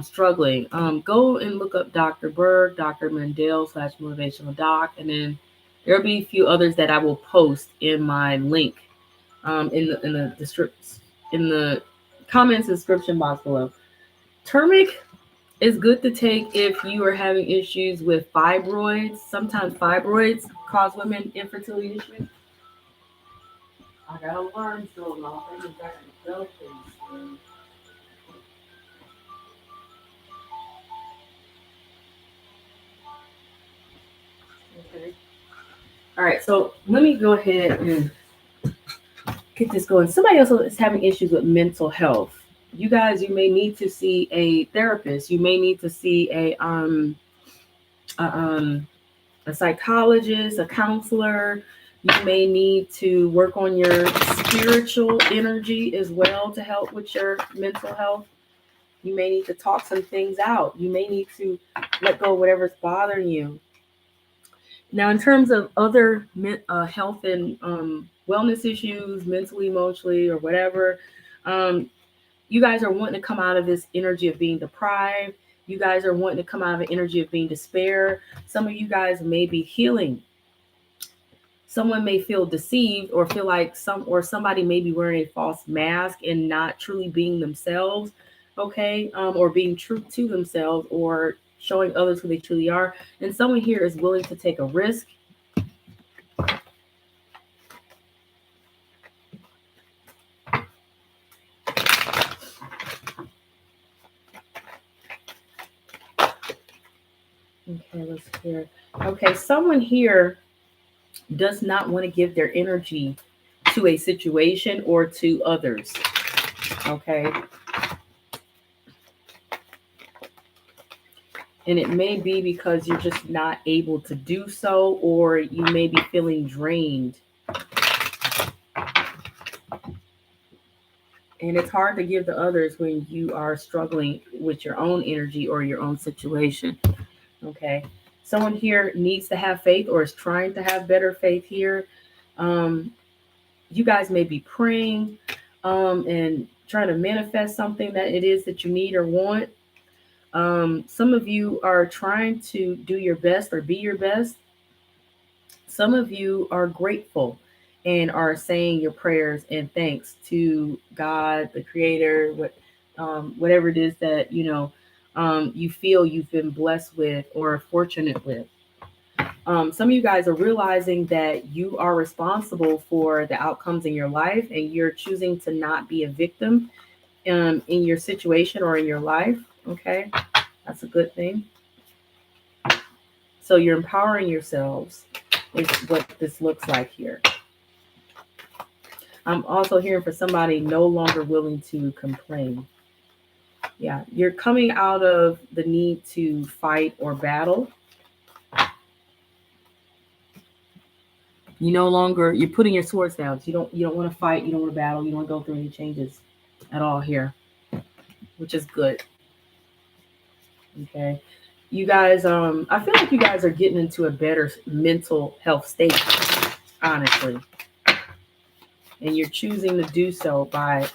struggling. Go and look up Dr. Berg, Dr. Mandell / Motivational Doc, and then there'll be a few others that I will post in my link in the comments description box below. Turmeric is good to take if you are having issues with fibroids. Sometimes fibroids cause women infertility issues. I gotta learn so long. Okay. All right, so let me go ahead and get this going. Somebody else is having issues with mental health. You guys, you may need to see a therapist. You may need to see a, um, a psychologist, a counselor. You may need to work on your spiritual energy as well to help with your mental health. You may need to talk some things out. You may need to let go of whatever's bothering you. Now, in terms of other health and wellness issues, mentally, emotionally, or whatever, you guys are wanting to come out of this energy of being deprived. You guys are wanting to come out of an energy of being despair. Some of you guys may be healing. Someone may feel deceived or feel like somebody may be wearing a false mask and not truly being themselves, okay, or being true to themselves or showing others who they truly are. And someone here is willing to take a risk. Okay, let's hear. Okay, someone here does not want to give their energy to a situation or to others. Okay. And it may be because you're just not able to do so, or you may be feeling drained. And it's hard to give to others when you are struggling with your own energy or your own situation. Okay. Someone here needs to have faith or is trying to have better faith here. You guys may be praying and trying to manifest something that it is that you need or want. Some of you are trying to do your best or be your best. Some of you are grateful and are saying your prayers and thanks to God, the Creator, whatever it is that you feel you've been blessed with or fortunate with. Some of you guys are realizing that you are responsible for the outcomes in your life, and you're choosing to not be a victim in your situation or in your life. Okay, that's a good thing. So you're empowering yourselves is what this looks like here. I'm also hearing for somebody no longer willing to complain. Yeah, you're coming out of the need to fight or battle. You're putting your swords down. So you don't want to fight, you don't want to battle, you don't want to go through any changes at all here, which is good. Okay. You guys, I feel like you guys are getting into a better mental health state, honestly. And you're choosing to do so by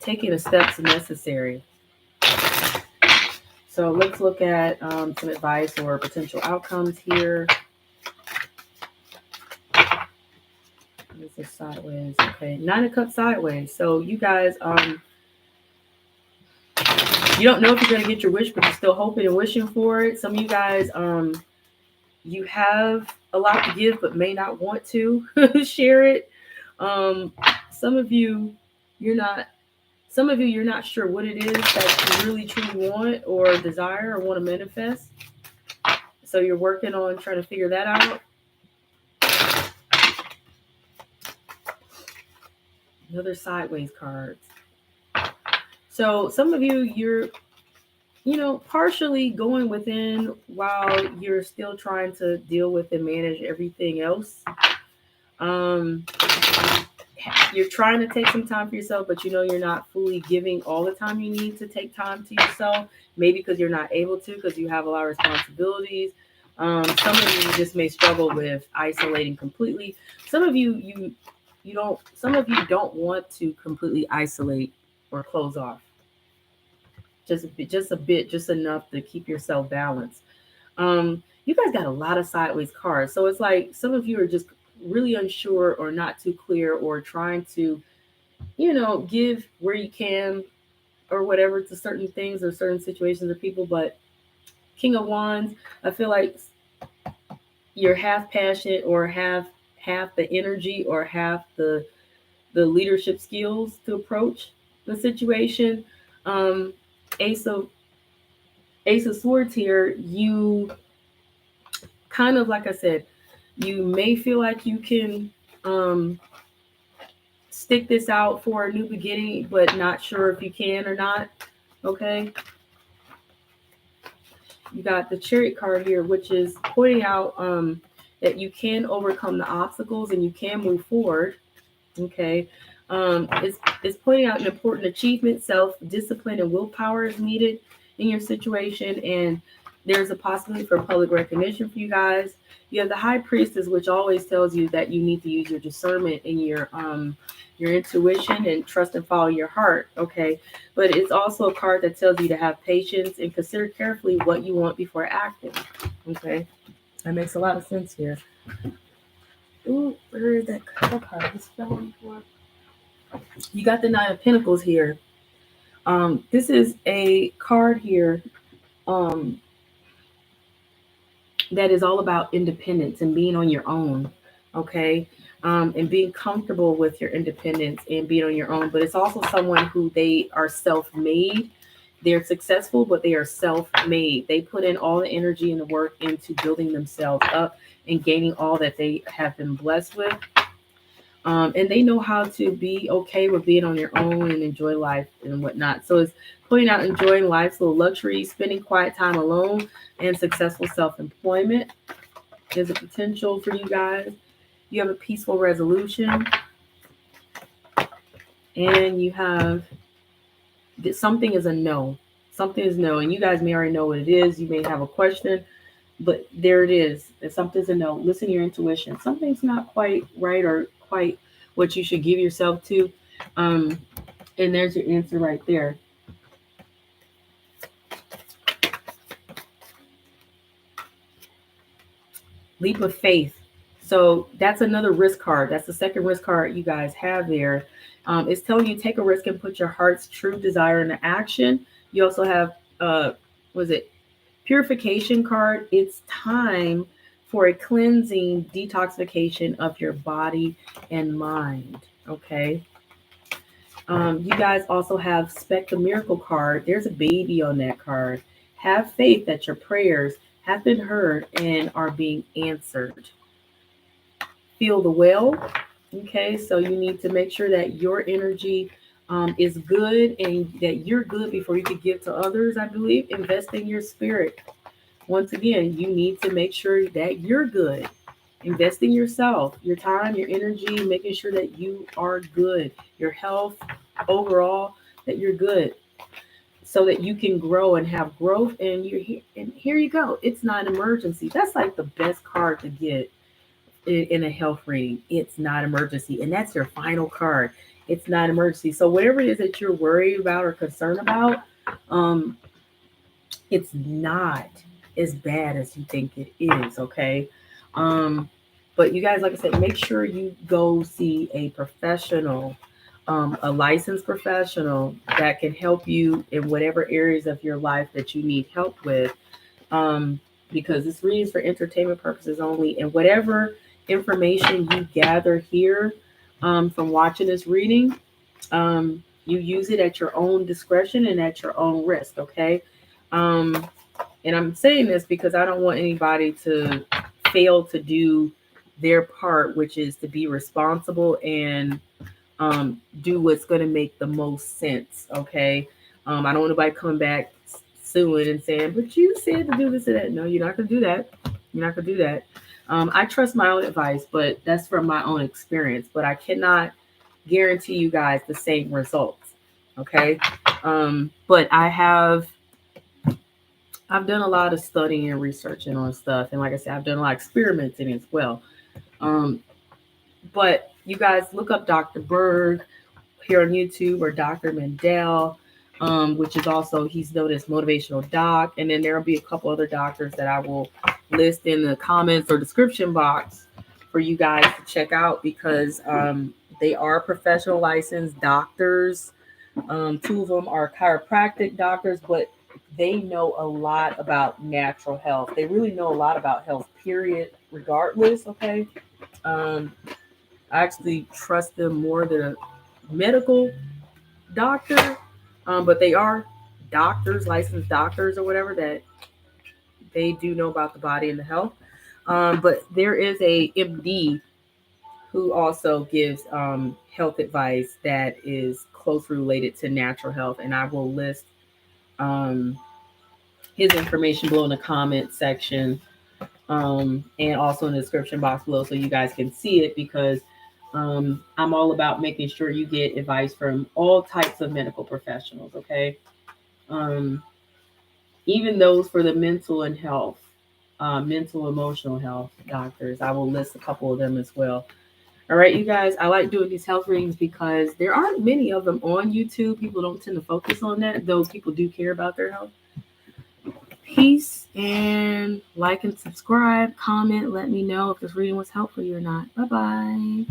taking the steps necessary. So let's look at some advice or potential outcomes here. This is sideways. Okay, 9 of Cups sideways. So you guys, you don't know if you're going to get your wish, but you're still hoping and wishing for it. Some of you guys, you have a lot to give, but may not want to share it. Some of you, you're not sure what it is that you really truly want or desire or want to manifest. So you're working on trying to figure that out. Another sideways cards. So some of you, you're partially going within while you're still trying to deal with and manage everything else. You're trying to take some time for yourself, but you're not fully giving all the time you need to take time to yourself. Maybe because you're not able to, because you have a lot of responsibilities. Some of you just may struggle with isolating completely. Some of you don't want to completely isolate or close off. Just a bit, just enough to keep yourself balanced. You guys got a lot of sideways cards. So it's like some of you are just really unsure or not too clear or trying to, give where you can or whatever to certain things or certain situations or people. But King of Wands, I feel like you're half passionate or half the energy or half the leadership skills to approach the situation. Ace of Swords here, you kind of, like I said, you may feel like you can stick this out for a new beginning, but not sure if you can or not. Okay. You got the Chariot card here, which is pointing out that you can overcome the obstacles and you can move forward. Okay. It's pointing out an important achievement, self-discipline, and willpower is needed in your situation, and there's a possibility for public recognition for you guys. You have the High Priestess, which always tells you that you need to use your discernment and your intuition and trust and follow your heart. Okay, but it's also a card that tells you to have patience and consider carefully what you want before acting. Okay, that makes a lot of sense here. Ooh, where is that card? You got the 9 of Pentacles here. This is a card here that is all about independence and being on your own, okay? And being comfortable with your independence and being on your own. But it's also someone who they are self-made. They're successful, but they are self-made. They put in all the energy and the work into building themselves up and gaining all that they have been blessed with. And they know how to be okay with being on your own and enjoy life and whatnot. So it's pointing out enjoying life's little luxuries, spending quiet time alone, and successful self-employment. There's a potential for you guys. You have a peaceful resolution. And you have something is a no. Something is no. And you guys may already know what it is. You may have a question, but there it is. If something's a no, listen to your intuition. Something's not quite right or quite what you should give yourself to. And there's your answer right there. Leap of faith. So that's another risk card. That's the second risk card you guys have there. It's telling you take a risk and put your heart's true desire into action. You also have, was it purification card? It's time for a cleansing detoxification of your body and mind. Okay. You guys also have Spec the Miracle card. There's a baby on that card. Have faith that your prayers have been heard and are being answered. Feel the well. Okay, so you need to make sure that your energy is good and that you're good before you can give to others. I believe invest in your spirit. Once again, you need to make sure that you're good. Invest in yourself, your time, your energy, making sure that you are good, your health overall, that you're good, so that you can grow and have growth. And you're here, and here you go. It's not an emergency. That's like the best card to get in a health reading. It's not emergency, and that's your final card. It's not emergency. So whatever it is that you're worried about or concerned about, it's not as bad as you think it is. Okay. But you guys, like I said, make sure you go see a professional, a licensed professional that can help you in whatever areas of your life that you need help with. Because this reading is for entertainment purposes only, and whatever information you gather here from watching this reading, you use it at your own discretion and at your own risk. Okay. And I'm saying this because I don't want anybody to fail to do their part, which is to be responsible and do what's going to make the most sense. Okay. I don't want anybody coming back suing and saying, but you said to do this and that. No, you're not going to do that. You're not going to do that. I trust my own advice, but that's from my own experience. But I cannot guarantee you guys the same results. Okay. But I've done a lot of studying and researching on stuff. And like I said, I've done a lot of experimenting as well. But you guys look up Dr. Berg here on YouTube, or Dr. Mandell, which is also, he's known as Motivational Doc. And then there'll be a couple other doctors that I will list in the comments or description box for you guys to check out, because they are professional licensed doctors. Two of them are chiropractic doctors, but they know a lot about natural health. They really know a lot about health, period, regardless. Okay. I actually trust them more than a medical doctor, but they are doctors, licensed doctors or whatever, that they do know about the body and the health. But there is a MD who also gives health advice that is closely related to natural health, and I will list his information below in the comment section, and also in the description box below, so you guys can see it, because I'm all about making sure you get advice from all types of medical professionals. Okay. Even those for the mental and health, mental emotional health doctors. I will list a couple of them as well. All right, you guys, I like doing these health readings because there aren't many of them on YouTube. People don't tend to focus on that, though people do care about their health. Peace, and like and subscribe, comment, let me know if this reading was helpful for you or not. Bye-bye.